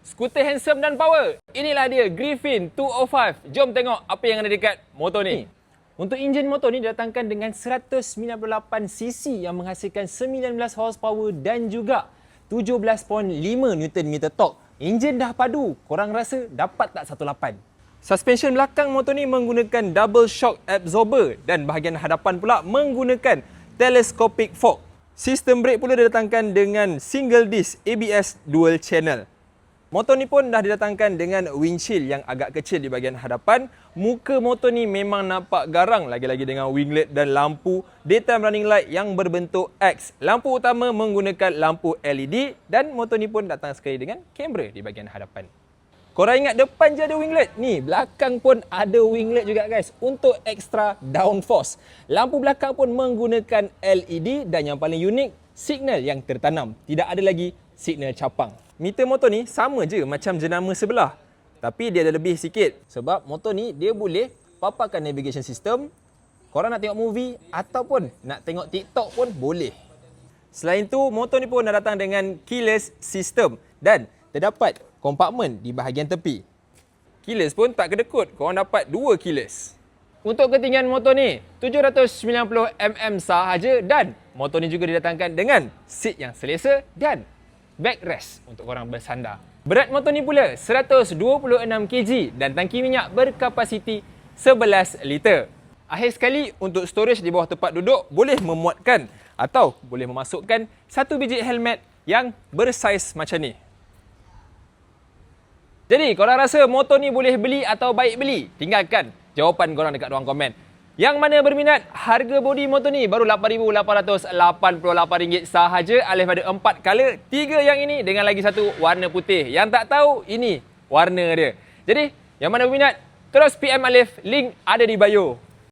Skuter handsome dan power. Inilah dia Griffin 205. Jom tengok apa yang ada dekat motor ni. Untuk enjin motor ni didatangkan dengan 198cc yang menghasilkan 19 horsepower dan juga 17.5 Nm torque. Enjin dah padu. Korang rasa dapat tak 18? Suspension belakang motor ni menggunakan double shock absorber dan bahagian hadapan pula menggunakan telescopic fork. Sistem brake pula didatangkan dengan single disc ABS dual channel. Motor ni pun dah didatangkan dengan windshield yang agak kecil di bahagian hadapan. Muka motor ni memang nampak garang, lagi-lagi dengan winglet dan lampu daytime running light yang berbentuk X. Lampu utama menggunakan lampu LED dan motor ni pun datang sekali dengan kamera di bahagian hadapan. Korang ingat depan je ada winglet? Ni, belakang pun ada winglet juga guys untuk extra downforce. Lampu belakang pun menggunakan LED dan yang paling unik, signal yang tertanam. Tidak ada lagi signal capang. Meter motor ni sama je macam jenama sebelah. Tapi dia ada lebih sikit. Sebab motor ni dia boleh paparkan navigation system. Korang nak tengok movie ataupun nak tengok TikTok pun boleh. Selain tu, motor ni pun dah datang dengan keyless system. Dan terdapat kompartmen di bahagian tepi. Keyless pun tak kedekut. Korang dapat 2 keyless. Untuk ketinggian motor ni 790mm sahaja dan motor ni juga didatangkan dengan seat yang selesa dan backrest untuk korang bersandar. Berat motor ni pula 126kg dan tangki minyak berkapasiti 11 liter. Akhir sekali, untuk storage di bawah tempat duduk boleh memuatkan atau boleh memasukkan 1 biji helmet yang bersaiz macam ni. Jadi, korang rasa motor ni boleh beli atau baik beli? Tinggalkan jawapan korang dekat ruang komen. Yang mana berminat, harga bodi motor ni baru RM8,888 sahaja alih pada 4 color. 3 yang ini dengan lagi satu warna putih. Yang tak tahu, ini warna dia. Jadi, yang mana berminat, terus PM Alif, link ada di bio.